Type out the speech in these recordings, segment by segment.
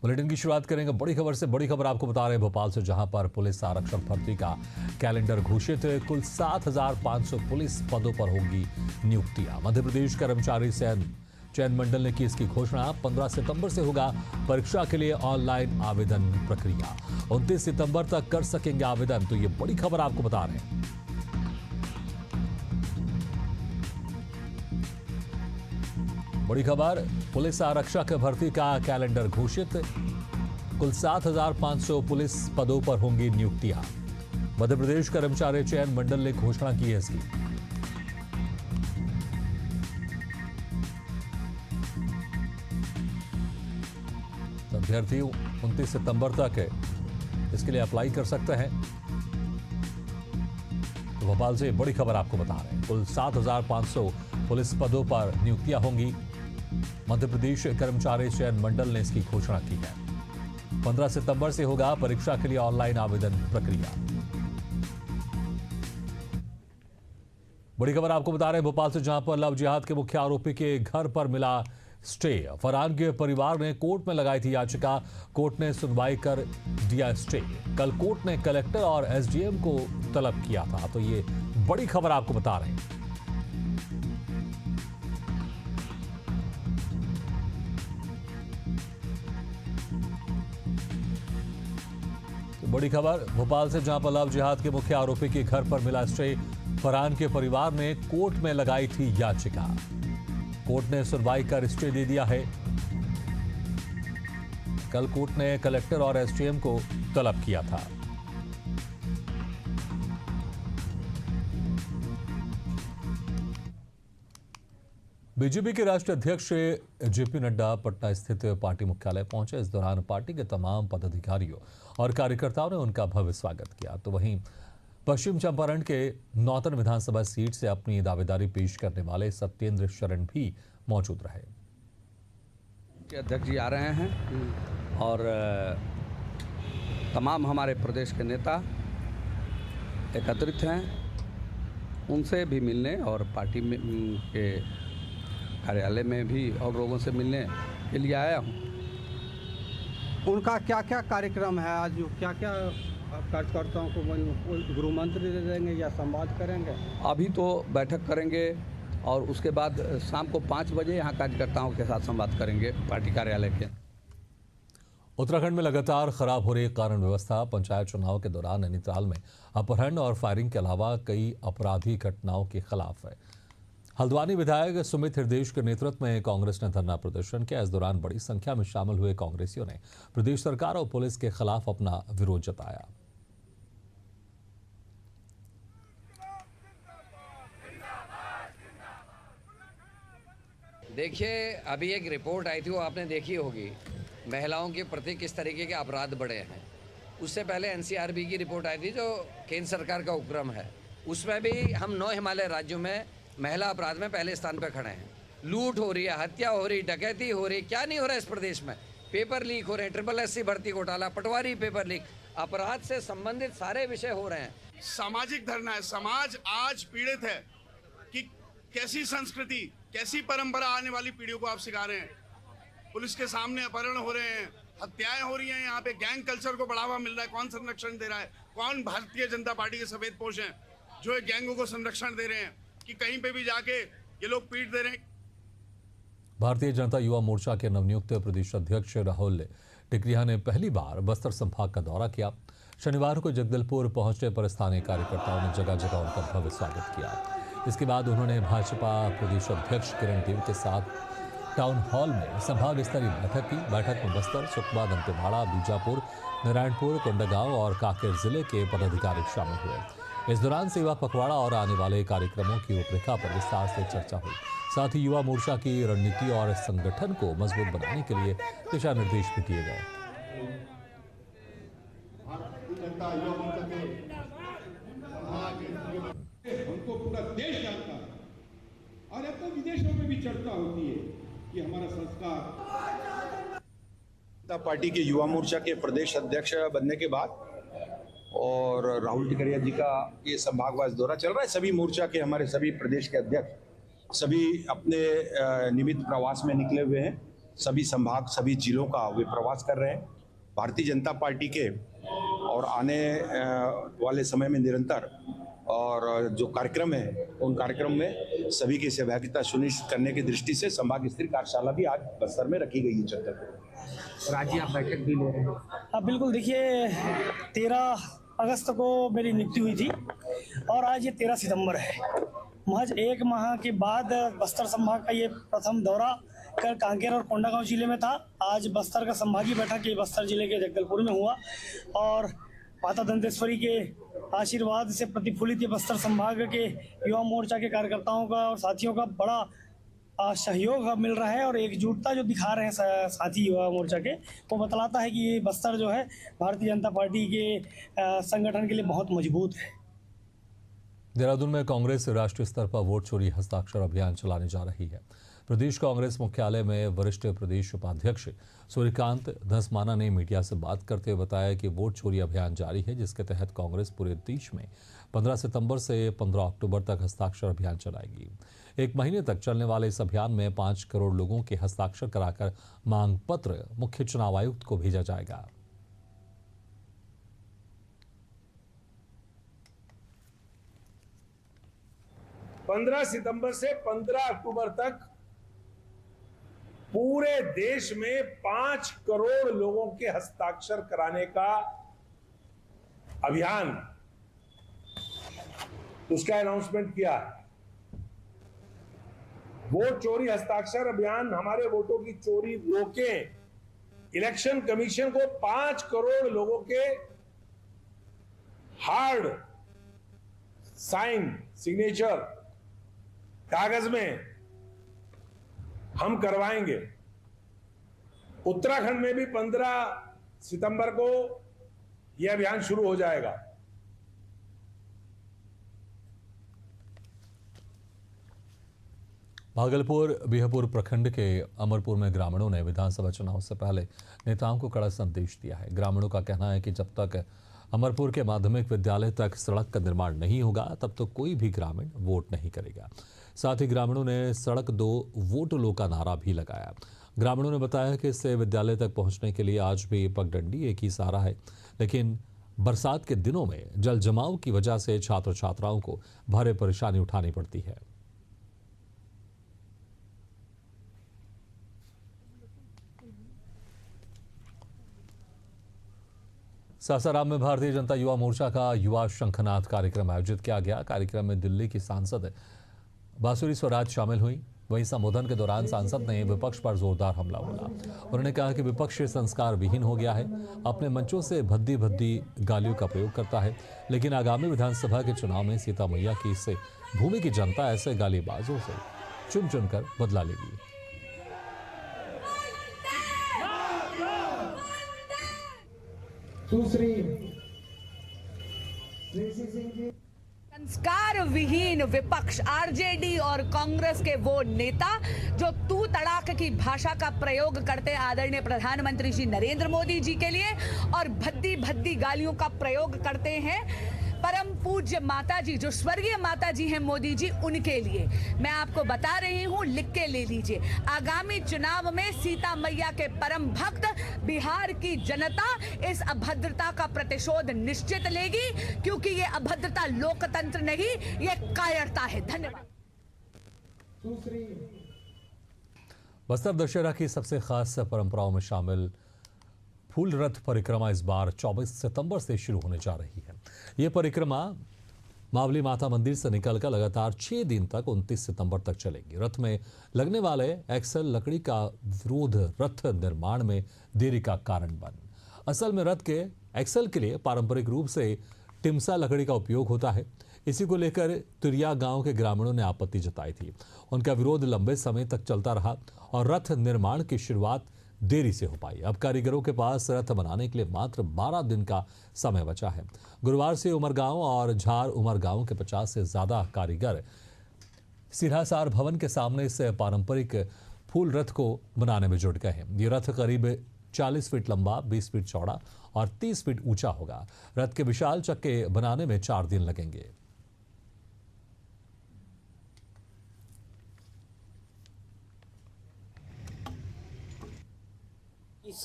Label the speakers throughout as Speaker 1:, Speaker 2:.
Speaker 1: Bulletin की शुरुआत करेंगे बड़ी खबर से। बड़ी खबर आपको बता रहे हैं भोपाल से, जहां पर पुलिस आरक्षक भर्ती का कैलेंडर घोषित है। कुल 7,500 पुलिस पदों पर होंगी नियुक्तियां। मध्य प्रदेश कर्मचारी चयन मंडल ने की इसकी घोषणा। 15 सितंबर से होगा परीक्षा के लिए ऑनलाइन आवेदन प्रक्रिया। 29 सितंबर तक कर सकेंगे आवेदन। तो ये बड़ी खबर आपको बता रहे हैं। बड़ी खबर, पुलिस आरक्षक भर्ती का कैलेंडर घोषित। कुल 7,500 पुलिस पदों पर होंगी नियुक्तियां। मध्य प्रदेश कर्मचारी चयन मंडल ने घोषणा की है इसकी। अभ्यर्थी 29 सितंबर तक इसके लिए अप्लाई कर सकते हैं। तो भोपाल से बड़ी खबर आपको बता रहे हैं। कुल 7,500 पुलिस पदों पर नियुक्तियां होंगी। मध्य प्रदेश कर्मचारी चयन मंडल ने इसकी घोषणा की है। 15 सितंबर से होगा परीक्षा के लिए ऑनलाइन आवेदन प्रक्रिया। बड़ी खबर आपको बता रहे हैं भोपाल से, जहां पर लव जिहाद के मुख्य आरोपी के घर पर मिला स्टे। फरहान के परिवार ने कोर्ट में लगाई थी याचिका। कोर्ट ने सुनवाई कर दिया स्टे। कल कोर्ट ने कलेक्टर और एसडीएम को तलब किया था। तो ये बड़ी खबर आपको बता रहे हैं। बड़ी खबर भोपाल से, जहां पर लव जिहाद के मुख्य आरोपी के घर पर मिला स्टे। फरहान के परिवार ने कोर्ट में लगाई थी याचिका। कोर्ट ने सुनवाई कर स्टे दे दिया है। कल कोर्ट ने कलेक्टर और एसडीएम को तलब किया था। बीजेपी के राष्ट्रीय अध्यक्ष जेपी नड्डा पटना स्थित पार्टी मुख्यालय पहुंचे। इस दौरान पार्टी के तमाम पदाधिकारियों और कार्यकर्ताओं ने उनका भव्य स्वागत किया। तो वहीं पश्चिम चंपारण के नौतन विधानसभा सीट से अपनी दावेदारी पेश करने वाले सत्येंद्र शरण भी मौजूद रहे।
Speaker 2: अध्यक्ष जी आ रहे हैं और तमाम हमारे प्रदेश के नेता एकत्रित हैं, उनसे भी मिलने और पार्टी में के कार्यालय में भी और लोगों से मिलने के लिए आया हूँ।
Speaker 3: उनका क्या क्या कार्यक्रम है आज? क्या क्या कार्यकर्ताओं को गृह मंत्री दे देंगे या संवाद करेंगे?
Speaker 2: अभी तो बैठक करेंगे और उसके बाद शाम को 5 बजे यहाँ कार्यकर्ताओं के साथ संवाद करेंगे पार्टी कार्यालय के।
Speaker 1: उत्तराखंड में लगातार खराब हो रही कानून व्यवस्था। पंचायत चुनाव के दौरान नैनीताल में अपहरण और फायरिंग के अलावा कई आपराधिक घटनाओं के खिलाफ है। हल्द्वानी विधायक सुमित हृदयेश के नेतृत्व में कांग्रेस ने धरना प्रदर्शन किया। इस दौरान बड़ी संख्या में शामिल हुए कांग्रेसियों ने प्रदेश सरकार और पुलिस के खिलाफ अपना विरोध जताया।
Speaker 4: देखिए, अभी एक रिपोर्ट आई थी, वो आपने देखी होगी, महिलाओं के प्रति किस तरीके के अपराध बढ़े हैं। उससे पहले एनसीआरबी की रिपोर्ट आई थी, जो केंद्र सरकार का उपक्रम है। उसमें भी हम 9 हिमालय राज्यों में महिला अपराध में पहले स्थान पर खड़े हैं। लूट हो रही है, हत्या हो रही, डकैती हो रही, क्या नहीं हो रहा है इस प्रदेश में। पेपर लीक हो रहे हैं, SSC भर्ती घोटाला, पटवारी पेपर लीक, अपराध से संबंधित सारे विषय हो रहे हैं।
Speaker 5: सामाजिक धरना है। समाज आज पीड़ित है कि कैसी संस्कृति, कैसी परंपरा आने वाली पीढ़ियों को आप सिखा रहे हैं। पुलिस के सामने अपहरण हो रहे हैं, हत्याएं हो रही हैं, यहाँ पे गैंग कल्चर को बढ़ावा मिल रहा है। कौन संरक्षण दे रहा है? कौन भारतीय जनता पार्टी के सफेद पोश हैं जो ये गैंगों को संरक्षण दे रहे हैं कि कहीं पे भी जाके ये लोग पीट दे रहे हैं।
Speaker 1: भारतीय जनता युवा मोर्चा के नवनियुक्त प्रदेश अध्यक्ष राहुल टिकरिया ने पहली बार बस्तर संभाग का दौरा किया। शनिवार को जगदलपुर पहुंचने पर स्थानीय कार्यकर्ताओं ने जगह जगह उनका भव्य स्वागत किया। इसके बाद उन्होंने भाजपा प्रदेश अध्यक्ष किरण देव के साथ टाउन हॉल में संभाग स्तरीय बैठक की। बैठक में बस्तर, सुकमा, दंतेवाड़ा, बीजापुर, नारायणपुर, कोंडागांव और कांकेर जिले के पदाधिकारी शामिल हुए। इस दौरान सेवा पखवाड़ा और आने वाले कार्यक्रमों की रूपरेखा पर विस्तार से चर्चा हुई। साथ ही युवा मोर्चा की रणनीति और संगठन को मजबूत बनाने के लिए दिशा निर्देश भी दिए गए।
Speaker 6: हमको पूरा देश जानता है और अब तो विदेशों में भी चर्चा होती है कि हमारा संस्कार।
Speaker 7: पार्टी के युवा मोर्चा के प्रदेश अध्यक्ष बनने के बाद और राहुल टिकरिया जी का ये संभागवास दौरा चल रहा है। सभी मोर्चा के हमारे सभी प्रदेश के अध्यक्ष सभी अपने नियमित प्रवास में निकले हुए हैं सभी संभाग, सभी जिलों का वे प्रवास कर रहे हैं। भारतीय जनता पार्टी के और आने वाले समय में निरंतर और जो कार्यक्रम है उन कार्यक्रम में सभी की सहभागिता सुनिश्चित करने की दृष्टि से संभाग स्तरीय कार्यशाला भी आज बस्तर में रखी गई है छतरपुर।
Speaker 8: राज्य आप बैठक भी ले रहे हैं?
Speaker 9: हाँ बिल्कुल, देखिए 13 अगस्त को मेरी नियुक्ति हुई थी और आज ये 13 सितंबर है। महज एक माह के बाद बस्तर संभाग का ये प्रथम दौरा कल कांकेर और कोंडागांव जिले में था। आज बस्तर का संभागीय बैठक ये बस्तर जिले के जगदलपुर में हुआ और माता दंतेश्वरी के आशीर्वाद से प्रतिफलित ये बस्तर संभाग के युवा मोर्चा के कार्यकर्ताओं का और साथियों का बड़ा सहयोग मिल रहा है और एकजुटता जो दिखा रहे हैं साथी युवा मोर्चा के, वो बतलाता है कि ये बस्तर जो है भारतीय जनता पार्टी के संगठन के लिए बहुत मजबूत है।
Speaker 1: देहरादून में कांग्रेस राष्ट्रीय स्तर पर वोट चोरी हस्ताक्षर अभियान चलाने जा रही है। प्रदेश कांग्रेस मुख्यालय में वरिष्ठ प्रदेश उपाध्यक्ष सूर्यकांत धस्माना ने मीडिया से बात करते हुए बताया कि वोट चोरी अभियान जारी है, जिसके तहत कांग्रेस पूरे देश में 15 सितंबर से 15 अक्टूबर तक हस्ताक्षर अभियान चलाएगी। एक महीने तक चलने वाले इस अभियान में 5 करोड़ लोगों के हस्ताक्षर कराकर मांग पत्र मुख्य चुनाव आयुक्त को भेजा जाएगा।
Speaker 10: पंद्रह सितंबर से 15 अक्टूबर तक पूरे देश में 5 करोड़ लोगों के हस्ताक्षर कराने का अभियान, उसका अनाउंसमेंट किया है। वोट चोरी हस्ताक्षर अभियान हमारे वोटों की चोरी रोके, इलेक्शन कमीशन को 5 करोड़ लोगों के हार्ड साइन सिग्नेचर कागज में हम करवाएंगे। उत्तराखंड में भी 15 सितंबर को यह अभियान शुरू हो जाएगा।
Speaker 1: भागलपुर बिहपुर प्रखंड के अमरपुर में ग्रामीणों ने विधानसभा चुनाव से पहले नेताओं को कड़ा संदेश दिया है। ग्रामीणों का कहना है कि जब तक अमरपुर के माध्यमिक विद्यालय तक सड़क का निर्माण नहीं होगा तब तक कोई भी ग्रामीण वोट नहीं करेगा। साथ ही ग्रामीणों ने सड़क दो वोट लो का नारा भी लगाया। ग्रामीणों ने बताया कि इससे विद्यालय तक पहुंचने के लिए आज भी पगडंडी एक ही सहारा है, लेकिन बरसात के दिनों में जल जमाव की वजह से छात्र छात्राओं को भारी परेशानी उठानी पड़ती है। सासाराम में भारतीय जनता युवा मोर्चा का युवा शंखनाद कार्यक्रम आयोजित किया गया। कार्यक्रम में दिल्ली की सांसद बांसुरी स्वराज शामिल हुई। वहीं संबोधन के दौरान सांसद ने विपक्ष पर जोरदार हमला बोला। उन्होंने कहा कि विपक्ष संस्कार विहीन हो गया है, अपने मंचों से भद्दी भद्दी गालियों का प्रयोग करता है, लेकिन आगामी विधानसभा के चुनाव में सीता मैया की इससे भूमि की जनता ऐसे गालीबाजों से चुन चुन कर बदला लेगी।
Speaker 11: संस्कार विहीन विपक्ष आरजेडी और कांग्रेस के वो नेता जो तू तड़ाक की भाषा का प्रयोग करते आदरणीय प्रधानमंत्री जी नरेंद्र मोदी जी के लिए और भद्दी भद्दी गालियों का प्रयोग करते हैं परम पूज्य माता जी, जो स्वर्गीय माता जी हैं मोदी जी, उनके लिए। मैं आपको बता रही हूं, लिख के ले लीजिए। आगामी चुनाव में सीता मैया के परम भक्त बिहार की जनता इस अभद्रता का प्रतिशोध निश्चित लेगी, क्योंकि ये अभद्रता लोकतंत्र नहीं, ये कायरता है। धन्यवाद।
Speaker 1: बस्तर दशहरा की सबसे खास परंपराओं में शामिल फूल रथ परिक्रमा इस बार 24 सितंबर से शुरू होने जा रही है। ये परिक्रमा मावली माता मंदिर से निकलकर लगातार 6 दिन तक 29 सितंबर तक चलेगी। रथ में लगने वाले एक्सल लकड़ी का विरोध रथ निर्माण में देरी का कारण बन। असल में रथ के एक्सल के लिए पारंपरिक रूप से टिमसा लकड़ी का उपयोग होता है। इसी को लेकर तुरिया गांव के ग्रामीणों ने आपत्ति जताई थी। उनका विरोध लंबे समय तक चलता रहा और रथ निर्माण की शुरुआत देरी से हो पाई। अब कारीगरों के पास रथ बनाने के लिए मात्र 12 दिन का समय बचा है। गुरुवार से उमरगांव और झार उमरगांव के 50 से ज्यादा कारीगर सिरहासार भवन के सामने इस पारंपरिक फूल रथ को बनाने में जुट गए हैं। ये रथ करीब 40 फीट लंबा, 20 फीट चौड़ा और 30 फीट ऊंचा होगा। रथ के विशाल चक्के बनाने में 4 दिन लगेंगे।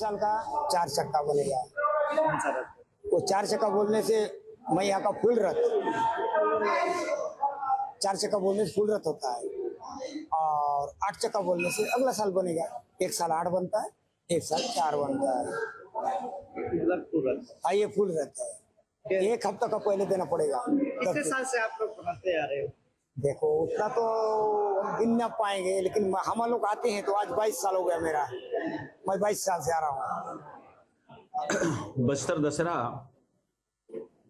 Speaker 8: साल का 4 चक्का बनेगा। वो 4 चक्का बोलने से मैं यहाँ का फुल रथ, 4 चक्का बोलने से फुल रथ होता है, और 8 चक्का बोलने से अगला साल बनेगा। 1 साल 8 बनता है, 1 साल 4 बनता है। हाँ, ये फुल रथ है। 1 हफ्ता का पहले देना पड़ेगा।
Speaker 9: कितने साल से आप लोग बनाते आ रहे हो?
Speaker 8: देखो उतना तो हम गिन ना पाएंगे, लेकिन हम लोग आते हैं तो आज 22 साल हो गया मेरा। मैं 22 साल से आ रहा हूँ।
Speaker 12: बस्तर दशहरा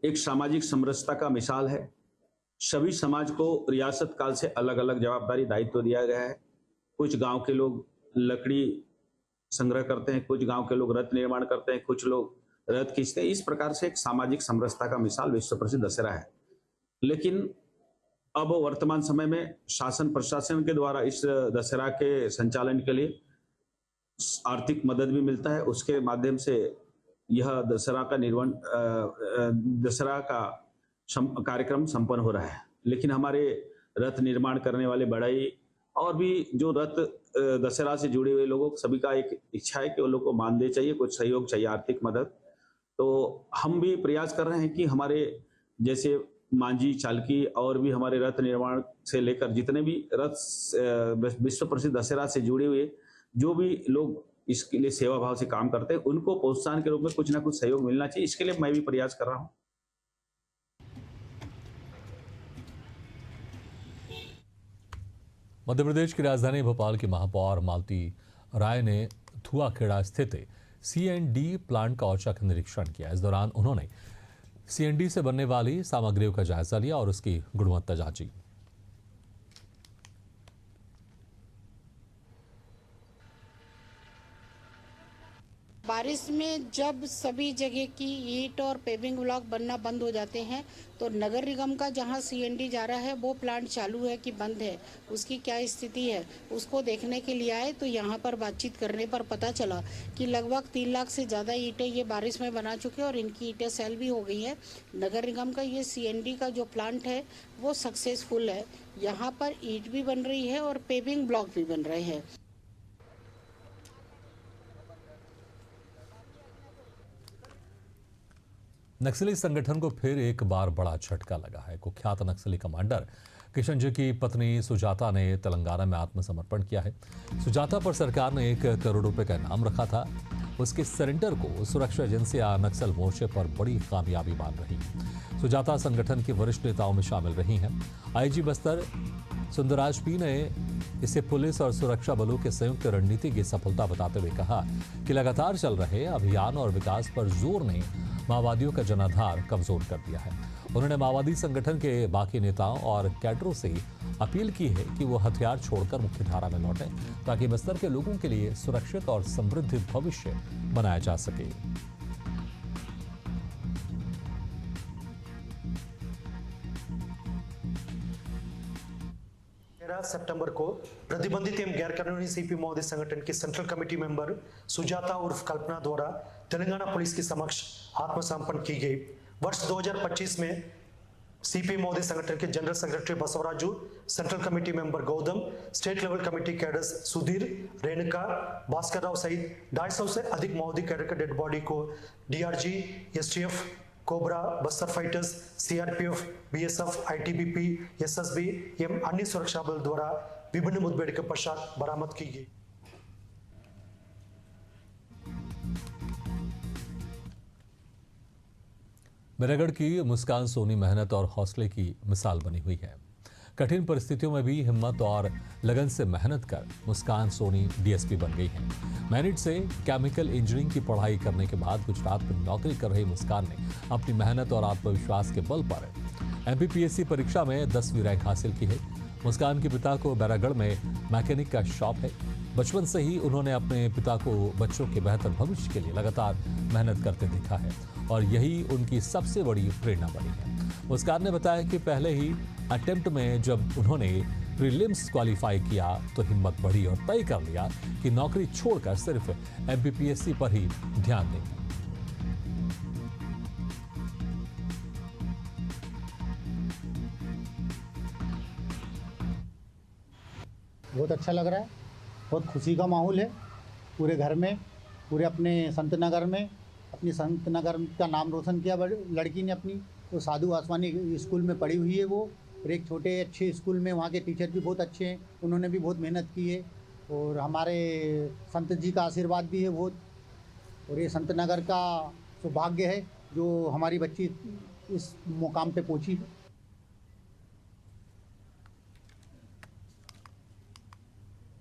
Speaker 12: एक सामाजिक समरसता का मिसाल है। सभी समाज को रियासत काल से अलग अलग जवाबदारी दायित्व दिया गया है। कुछ गांव के लोग लकड़ी संग्रह करते हैं, कुछ गांव के लोग रथ निर्माण करते हैं, कुछ लोग रथ खींचते हैं। इस प्रकार से एक सामाजिक समरसता का मिसाल विश्व प्रसिद्ध दशहरा है। लेकिन अब वर्तमान समय में शासन प्रशासन के द्वारा इस दशहरा के संचालन के लिए आर्थिक मदद भी मिलता है। उसके माध्यम से यह दशहरा का कार्यक्रम संपन्न हो रहा है। लेकिन हमारे रथ निर्माण करने वाले बढ़ई और भी जो रथ दशहरा से जुड़े हुए लोगों सभी का एक इच्छा है कि वो लोग को मानदेय चाहिए, कुछ सहयोग चाहिए, आर्थिक मदद। तो हम भी प्रयास कर रहे हैं कि हमारे जैसे मांझी, चालकी और भी हमारे रथ निर्माण से लेकर जितने भी रथ विश्व प्रसिद्ध दशहरा से जुड़े हुए जो भी लोग इसके लिए सेवा भाव से काम करते हैं, उनको प्रोत्साहन के रूप में कुछ ना कुछ सहयोग मिलना चाहिए। इसके लिए मैं भी प्रयास कर रहा हूँ।
Speaker 1: मध्य प्रदेश की राजधानी भोपाल की महापौर मालती राय ने धुआखेड़ा स्थित CND प्लांट का औचक निरीक्षण किया। इस दौरान उन्होंने CND से बनने वाली सामग्रियों का जायजा लिया और उसकी गुणवत्ता जांची।
Speaker 13: बारिश में जब सभी जगह की ईंट और पेविंग ब्लॉक बनना बंद हो जाते हैं तो नगर निगम का जहां CND जा रहा है वो प्लांट चालू है कि बंद है, उसकी क्या स्थिति है, उसको देखने के लिए आए। तो यहां पर बातचीत करने पर पता चला कि लगभग 3 लाख से ज़्यादा ईंटें ये बारिश में बना चुके हैं और इनकी ईंटें सेल भी हो गई हैं। नगर निगम का ये CND का जो प्लांट है वो सक्सेसफुल है। यहाँ पर ईंट भी बन रही है और पेविंग ब्लॉक भी बन रहे हैं।
Speaker 1: नक्सली संगठन को फिर एक बार बड़ा झटका लगा है। कुख्यात नक्सली कमांडर किशन जी की पत्नी सुजाता ने तेलंगाना में आत्मसमर्पण किया है। सुजाता पर सरकार ने 1 करोड़ रुपए का इनाम रखा था। उसके सरेंडर को सुरक्षा एजेंसियां नक्सल मोर्चे पर बड़ी कामयाबी मान रही। सुजाता संगठन के वरिष्ठ नेताओं में शामिल रही हैं। IG बस्तर सुंदरराज पी ने इसे पुलिस और सुरक्षा बलों के संयुक्त रणनीति की सफलता बताते हुए कहा कि लगातार चल रहे अभियान और विकास पर जोर ने माओवादियों का जनाधार कमजोर कर दिया है। उन्होंने माओवादी संगठन के बाकी नेताओं और कैडरों से अपील की है कि वो हथियार छोड़कर मुख्यधारा में लौटें ताकि बस्तर के लोगों के लिए सुरक्षित और समृद्ध भविष्य बनाया जा सके।
Speaker 14: 13 सितंबर को प्रतिबंधित एवं गैर कानूनी CP महोदय संगठन की सेंट्रल कमेटी मेंबर सुजाता उर्फ कल्पना द्वारा तेलंगाना पुलिस के समक्ष आत्मसमर्पण की गई। वर्ष 2025 में CP महोदय संगठन के general secretary Basavaraju, central committee member Gautam, state level committee cadres Sudhir, Renuka, Bhaskar Rao सहित 250 से अधिक महोदय कैडर के डेड बॉडी को DRG, STF, cobra, Bastar fighters, CRPF, BSF, ITBP, SSB एवं अन्य सुरक्षा बल द्वारा विभिन्न मुठभेड़ के पश्चात बरामद की गई।
Speaker 1: मेरठगढ़ की मुस्कान सोनी मेहनत और हौसले की मिसाल बनी हुई है। कठिन परिस्थितियों में भी हिम्मत और लगन से मेहनत कर मुस्कान सोनी DSP बन गई हैं। मेरिट से केमिकल इंजीनियरिंग की पढ़ाई करने के बाद गुजरात में नौकरी कर रही मुस्कान ने अपनी मेहनत और आत्मविश्वास के बल पर MPPSC परीक्षा में 10वीं रैंक हासिल की है। मुस्कान के पिता को बैरागढ़ में मैकेनिक का शॉप है। बचपन से ही उन्होंने अपने पिता को बच्चों के बेहतर भविष्य के लिए लगातार मेहनत करते देखा है और यही उनकी सबसे बड़ी प्रेरणा बनी है। मुस्कान ने बताया कि पहले ही अटेम्प्ट में जब उन्होंने प्रीलिम्स क्वालिफाई किया तो हिम्मत बढ़ी और तय कर लिया कि नौकरी छोड़कर सिर्फ MPPSC पर ही ध्यान देंगे।
Speaker 15: बहुत अच्छा लग रहा है, बहुत खुशी का माहौल है पूरे घर में। पूरे अपने संत नगर में अपनी संत नगर का नाम रोशन किया लड़की ने अपनी। वो साधु आसवानी स्कूल में पढ़ी हुई है वो, और एक छोटे अच्छे स्कूल में वहाँ के टीचर भी बहुत अच्छे हैं, उन्होंने भी बहुत मेहनत की है और हमारे संत जी का आशीर्वाद भी है बहुत। और ये संत नगर का सौभाग्य है जो हमारी बच्ची इस मुकाम पे पहुंची।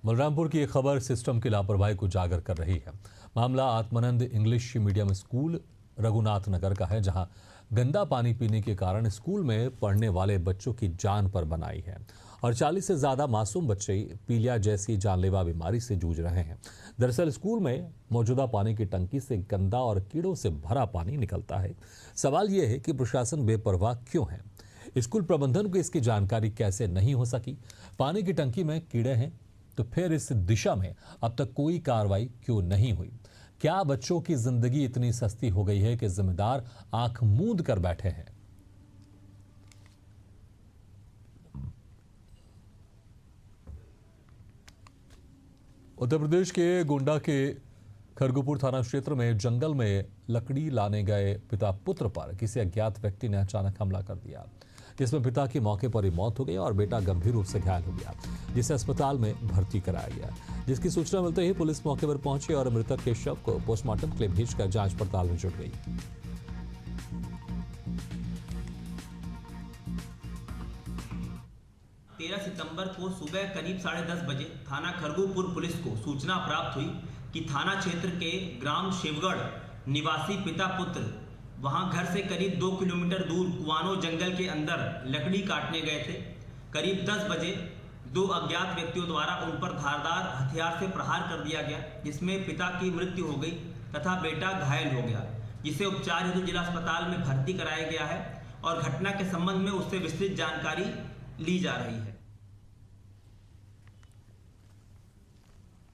Speaker 1: बलरामपुर की एक खबर सिस्टम की लापरवाही को उजागर कर रही है। मामला Atmanand English medium school Raghunath Nagar का है, जहां गंदा पानी पीने के कारण स्कूल में पढ़ने वाले बच्चों की जान पर बनाई है और 40 से ज्यादा मासूम बच्चे पीलिया जैसी जानलेवा बीमारी से जूझ रहे हैं। दरअसल स्कूल में मौजूदा पानी की टंकी से गंदा और कीड़ों से भरा पानी निकलता है। सवाल यह है कि प्रशासन बेपरवाह क्यों है? स्कूल प्रबंधन को इसकी जानकारी कैसे नहीं हो सकी? पानी की टंकी में कीड़े हैं तो फिर इस दिशा में अब तक कोई कार्रवाई क्यों नहीं हुई? क्या बच्चों की जिंदगी इतनी सस्ती हो गई है कि जिम्मेदार आंख मूंद कर बैठे हैं? उत्तर प्रदेश के गोंडा के खरगुपुर थाना क्षेत्र में जंगल में लकड़ी लाने गए पिता पुत्र पर किसी अज्ञात व्यक्ति ने अचानक हमला कर दिया, जिसमें पिता की मौके पर ही मौत हो गई और बेटा गंभीर रूप से घायल हो गया, जिसे अस्पताल में भर्ती कराया गया। जिसकी सूचना मिलते ही पुलिस मौके पर पहुंची और मृतक के शव को पोस्टमार्टम के लिए भेजकर जांच पड़ताल में जुट गई।
Speaker 16: सितंबर को सुबह करीब 10:30 बजे थाना खरगुपुर पुलिस को सूचना प्राप्त हुई कि थाना क्षेत्र के ग्राम शिवगढ़ निवासी पिता पुत्र वहां घर से करीब 2 किलोमीटर दूर कुआनो जंगल के अंदर लकड़ी काटने गए थे। करीब 10 बजे 2 अज्ञात व्यक्तियों द्वारा उन पर धारदार हथियार से प्रहार कर दिया गया, जिसमें पिता की मृत्यु हो गई तथा बेटा घायल हो गया, जिसे उपचार हेतु जिला अस्पताल में भर्ती कराया गया है और घटना के संबंध में उससे विस्तृत जानकारी ली जा रही है।